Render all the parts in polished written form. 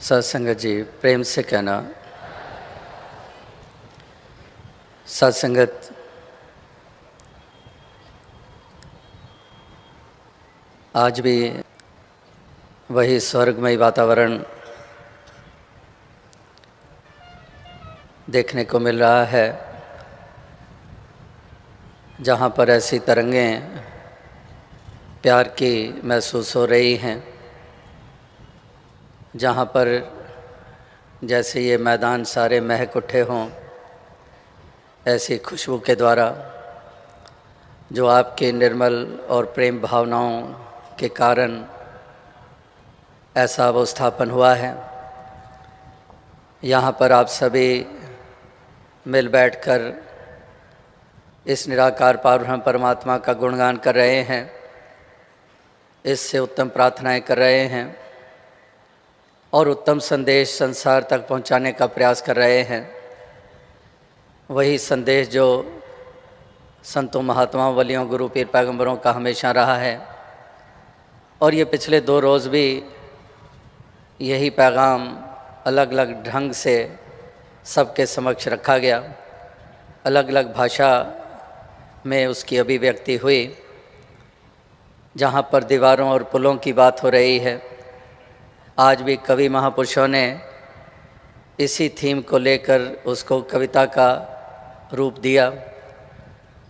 सत्संगत जी प्रेम से कहना। सत्संगत आज भी वही स्वर्गमय वातावरण देखने को मिल रहा है, जहाँ पर ऐसी तरंगें प्यार की महसूस हो रही हैं, जहाँ पर जैसे ये मैदान सारे महक उठे हों ऐसी खुशबू के द्वारा, जो आपके निर्मल और प्रेम भावनाओं के कारण ऐसा अवस्थापन हुआ है। यहाँ पर आप सभी मिल बैठकर इस निराकार पारब्रह्म परमात्मा का गुणगान कर रहे हैं, इससे उत्तम प्रार्थनाएं कर रहे हैं और उत्तम संदेश संसार तक पहुंचाने का प्रयास कर रहे हैं। वही संदेश जो संतों, महात्माओं, वलियों, गुरु, पीर, पैगंबरों का हमेशा रहा है। और ये पिछले 2 रोज़ भी यही पैगाम अलग अलग ढंग से सबके समक्ष रखा गया, अलग अलग भाषा में उसकी अभिव्यक्ति हुई। जहाँ पर दीवारों और पुलों की बात हो रही है, आज भी कवि महापुरुषों ने इसी थीम को लेकर उसको कविता का रूप दिया।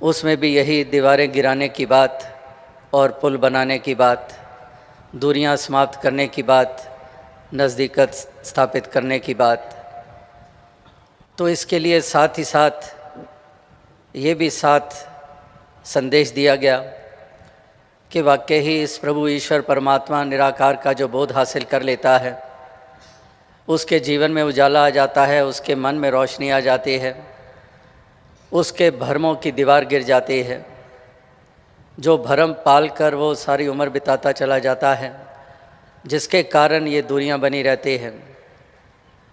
उसमें भी यही दीवारें गिराने की बात और पुल बनाने की बात, दूरियां समाप्त करने की बात, नज़दीकत स्थापित करने की बात। तो इसके लिए साथ ही साथ ये भी साथ संदेश दिया गया कि वाकई ही इस प्रभु ईश्वर परमात्मा निराकार का जो बोध हासिल कर लेता है, उसके जीवन में उजाला आ जाता है, उसके मन में रोशनी आ जाती है, उसके भरमों की दीवार गिर जाती है। जो भरम पाल कर वो सारी उम्र बिताता चला जाता है, जिसके कारण ये दूरियां बनी रहती हैं,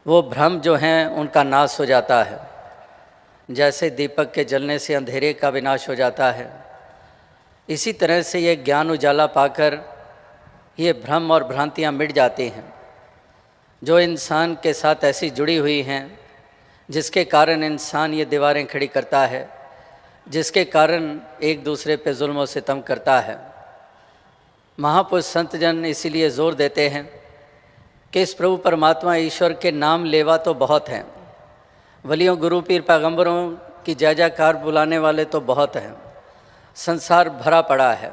वो भ्रम जो हैं उनका नाश हो जाता है। जैसे दीपक के जलने से अंधेरे का विनाश हो जाता है, इसी तरह से ये ज्ञान उजाला पाकर ये भ्रम और भ्रांतियाँ मिट जाती हैं, जो इंसान के साथ ऐसी जुड़ी हुई हैं, जिसके कारण इंसान ये दीवारें खड़ी करता है, जिसके कारण एक दूसरे पे जुल्म और सितम करता है। महापुरुष संत जन इसीलिए ज़ोर देते हैं कि इस प्रभु परमात्मा ईश्वर के नाम लेवा तो बहुत हैं, वलियों, गुरु, पीर, पैगंबरों की जय जयकार बुलाने वाले तो बहुत हैं, संसार भरा पड़ा है,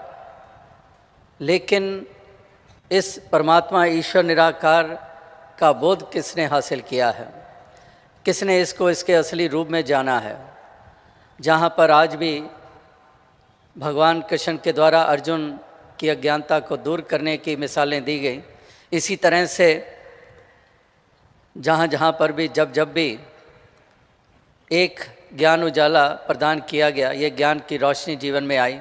लेकिन इस परमात्मा ईश्वर निराकार का बोध किसने हासिल किया है, किसने इसको इसके असली रूप में जाना है। जहाँ पर आज भी भगवान कृष्ण के द्वारा अर्जुन की अज्ञानता को दूर करने की मिसालें दी गई, इसी तरह से जहाँ जहाँ पर भी जब भी एक ज्ञान उजाला प्रदान किया गया, ये ज्ञान की रोशनी जीवन में आई,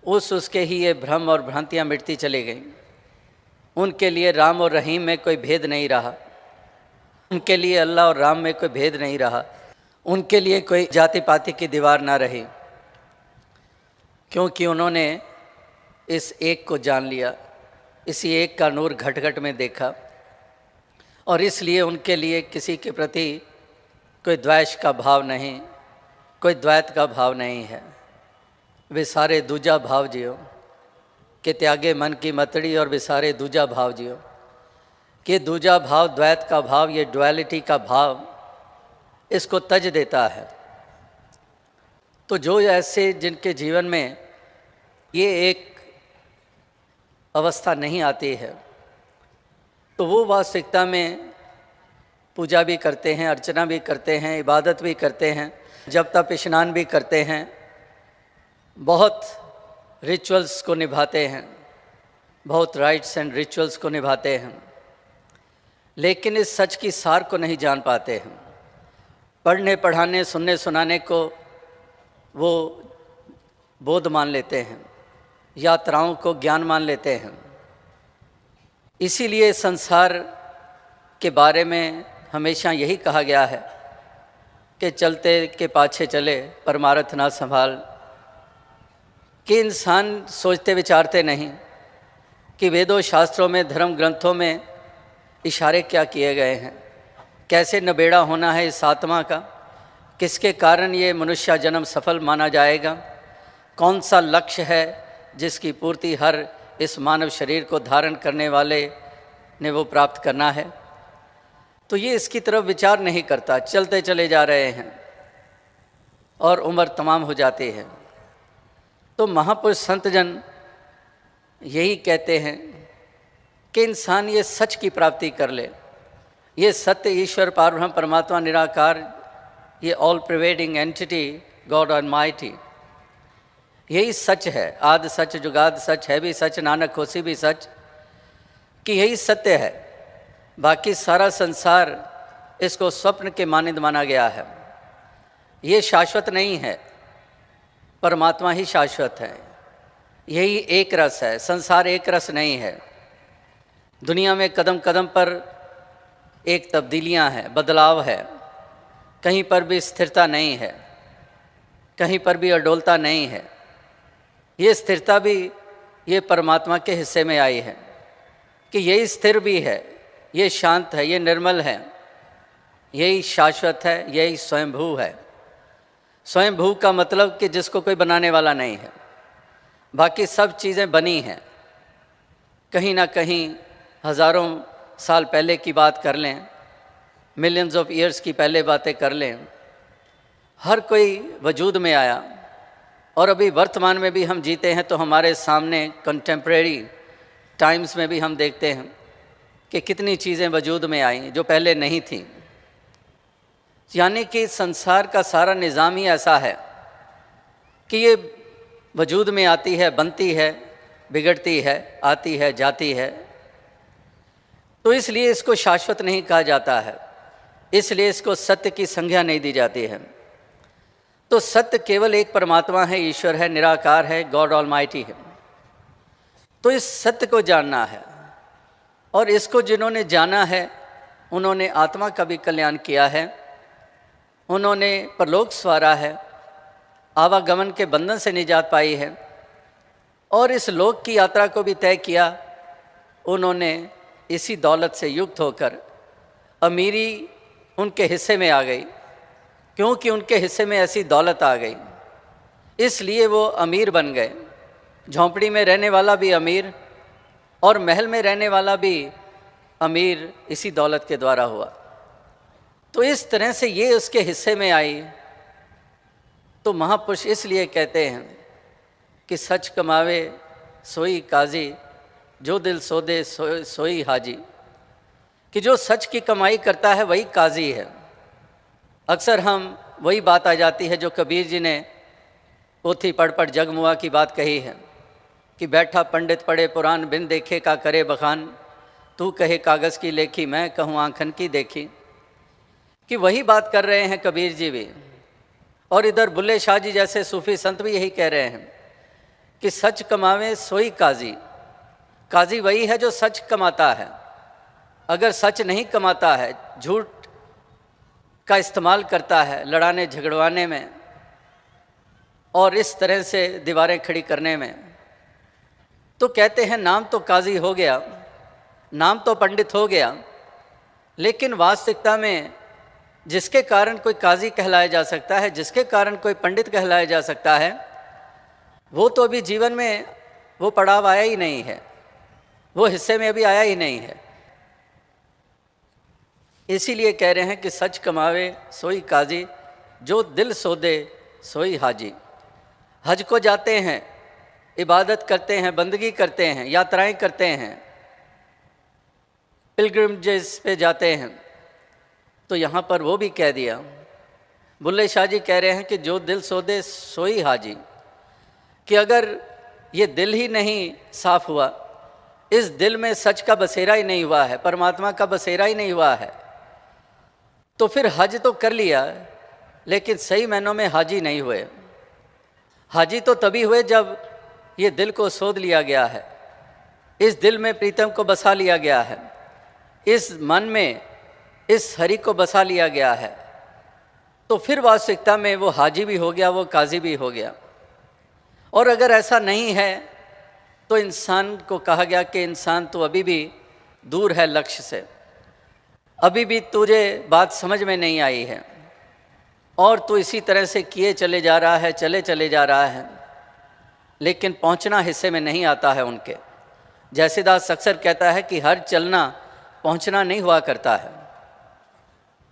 उसके ही ये भ्रम और भ्रांतियाँ मिटती चली गईं। उनके लिए राम और रहीम में कोई भेद नहीं रहा, उनके लिए अल्लाह और राम में कोई भेद नहीं रहा, उनके लिए कोई जाति पाति की दीवार ना रही, क्योंकि उन्होंने इस एक को जान लिया, इसी एक का नूर घट घट में देखा। और इसलिए उनके लिए किसी के प्रति कोई द्वेष का भाव नहीं, कोई द्वैत का भाव नहीं है। वे सारे दूजा भाव जियो कि त्यागे मन की मतड़ी और विसारे दूजा भाव जियो, कि दूजा भाव, द्वैत का भाव, ये डुअलिटी का भाव इसको तज देता है। तो जो ऐसे जिनके जीवन में ये एक अवस्था नहीं आती है, तो वो वास्तविकता में पूजा भी करते हैं, अर्चना भी करते हैं, इबादत भी करते हैं, जप तप स्नान भी करते हैं, बहुत रिचुअल्स को निभाते हैं, बहुत राइट्स एंड रिचुअल्स को निभाते हैं, लेकिन इस सच की सार को नहीं जान पाते हैं। पढ़ने पढ़ाने, सुनने सुनाने को वो बोध मान लेते हैं, यात्राओं को ज्ञान मान लेते हैं। इसीलिए संसार के बारे में हमेशा यही कहा गया है कि चलते के पाछे चले परमार्थ ना संभाल, कि इंसान सोचते विचारते नहीं कि वेदों, शास्त्रों में, धर्म ग्रंथों में इशारे क्या किए गए हैं, कैसे नबेड़ा होना है इस आत्मा का, किसके कारण ये मनुष्य जन्म सफल माना जाएगा, कौन सा लक्ष्य है जिसकी पूर्ति हर इस मानव शरीर को धारण करने वाले ने वो प्राप्त करना है, तो ये इसकी तरफ विचार नहीं करता, चलते चले जा रहे हैं और उम्र तमाम हो जाती है। तो महापुरुष संत जन यही कहते हैं कि इंसान ये सच की प्राप्ति कर ले, ये सत्य ईश्वर पारब्रह्म परमात्मा निराकार, ये all pervading entity God almighty, यही सच है। आदि सच जुगाद सच है भी सच, नानक होसी भी सच, कि यही सत्य है। बाकी सारा संसार इसको स्वप्न के मानिंद माना गया है। ये शाश्वत नहीं है, परमात्मा ही शाश्वत है। यही एक रस है, संसार एक रस नहीं है। दुनिया में कदम कदम पर एक तब्दीलियां हैं, बदलाव है, कहीं पर भी स्थिरता नहीं है, कहीं पर भी अडोलता नहीं है। ये स्थिरता भी ये परमात्मा के हिस्से में आई है कि यही स्थिर भी है, ये शांत है, ये निर्मल है, यही शाश्वत है, यही स्वयंभू है। स्वयंभू का मतलब कि जिसको कोई बनाने वाला नहीं है। बाकी सब चीज़ें बनी हैं, कहीं ना कहीं हज़ारों साल पहले की बात कर लें, मिलियंस ऑफ ईयर्स की पहले बातें कर लें, हर कोई वजूद में आया। और अभी वर्तमान में भी हम जीते हैं तो हमारे सामने कंटेम्प्रेरी टाइम्स में भी हम देखते हैं कि कितनी चीज़ें वजूद में आई जो पहले नहीं थीं। यानी कि संसार का सारा निज़ाम ही ऐसा है कि ये वजूद में आती है, बनती है, बिगड़ती है, आती है, जाती है। तो इसलिए इसको शाश्वत नहीं कहा जाता है, इसलिए इसको सत्य की संज्ञा नहीं दी जाती है। तो सत्य केवल एक परमात्मा है, ईश्वर है, निराकार है, गॉड ऑलमाइटी है। तो इस सत्य को जानना है, और इसको जिन्होंने जाना है उन्होंने आत्मा का भी कल्याण किया है, उन्होंने परलोक स्वारा है, आवागमन के बंधन से निजात पाई है, और इस लोक की यात्रा को भी तय किया। उन्होंने इसी दौलत से युक्त होकर, अमीरी उनके हिस्से में आ गई, क्योंकि उनके हिस्से में ऐसी दौलत आ गई, इसलिए वो अमीर बन गए। झोंपड़ी में रहने वाला भी अमीर और महल में रहने वाला भी अमीर इसी दौलत के द्वारा हुआ। तो इस तरह से ये उसके हिस्से में आई। तो महापुरुष इसलिए कहते हैं कि सच कमावे सोई काजी, जो दिल सोदे सोई हाजी, कि जो सच की कमाई करता है वही काजी है। अक्सर हम वही बात आ जाती है जो कबीर जी ने पोथी पढ़ पढ़ जगमुआ की बात कही है कि बैठा पंडित पढ़े पुराण, बिन देखे का करे बखान, तू कहे कागज़ की लेखी, मैं कहूँ आँखन की देखी। कि वही बात कर रहे हैं कबीर जी भी, और इधर बुल्ले शाह जी जैसे सूफी संत भी यही कह रहे हैं कि सच कमावे सोई काजी। काजी वही है जो सच कमाता है। अगर सच नहीं कमाता है, झूठ का इस्तेमाल करता है लड़ाने झगड़वाने में और इस तरह से दीवारें खड़ी करने में, तो कहते हैं नाम तो काजी हो गया, नाम तो पंडित हो गया, लेकिन वास्तविकता में जिसके कारण कोई काजी कहलाया जा सकता है, जिसके कारण कोई पंडित कहलाया जा सकता है, वो तो अभी जीवन में वो पड़ाव आया ही नहीं है, वो हिस्से में अभी आया ही नहीं है। इसीलिए कह रहे हैं कि सच कमावे सोई काजी, जो दिल सोदे सोई हाजी। हज को जाते हैं, इबादत करते हैं, बंदगी करते हैं, यात्राएं करते हैं, पिलग्रिमेजेस पे जाते हैं, तो यहाँ पर वो भी कह दिया। बुल्ले शाह जी कह रहे हैं कि जो दिल सोदे सोई हाजी, कि अगर ये दिल ही नहीं साफ हुआ, इस दिल में सच का बसेरा ही नहीं हुआ है, परमात्मा का बसेरा ही नहीं हुआ है, तो फिर हज तो कर लिया लेकिन सही मायनों में हाजी नहीं हुए। हाजी तो तभी हुए जब ये दिल को सोध लिया गया है, इस दिल में प्रीतम को बसा लिया गया है, इस मन में इस हरि को बसा लिया गया है, तो फिर वास्तविकता में वो हाजी भी हो गया, वो काजी भी हो गया। और अगर ऐसा नहीं है तो इंसान को कहा गया कि इंसान तो अभी भी दूर है लक्ष्य से, अभी भी तुझे बात समझ में नहीं आई है और तू इसी तरह से किए चले जा रहा है, चले जा रहा है, लेकिन पहुंचना हिस्से में नहीं आता है उनके। जैसेदास अक्सर कहता है कि हर चलना पहुंचना नहीं हुआ करता है।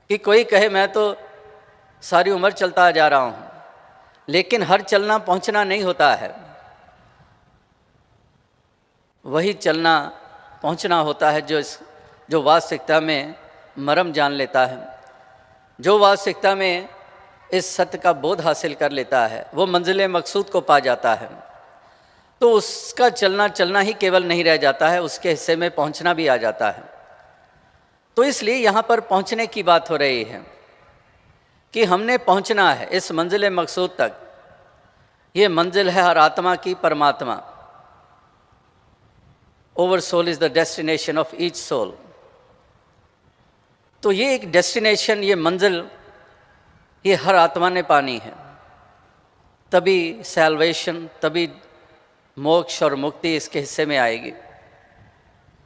कि कोई कहे मैं तो सारी उम्र चलता जा रहा हूं, लेकिन हर चलना पहुंचना नहीं होता है। वही चलना पहुंचना होता है जो वास्तविकता में मरम जान लेता है, जो वास्तविकता में इस सत्य का बोध हासिल कर लेता है, वो मंजिल मकसूद को पा जाता है। तो उसका चलना ही केवल नहीं रह जाता है, उसके हिस्से में पहुंचना भी आ जाता है। तो इसलिए यहाँ पर पहुंचने की बात हो रही है कि हमने पहुंचना है इस मंजिल मकसूद तक। ये मंजिल है हर आत्मा की, परमात्मा। Over soul is the destination of each soul. तो ये एक डेस्टिनेशन, ये मंजिल, ये हर आत्मा ने पानी है। तभी सैल्वेशन, तभी मोक्ष और मुक्ति इसके हिस्से में आएगी।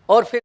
और फिर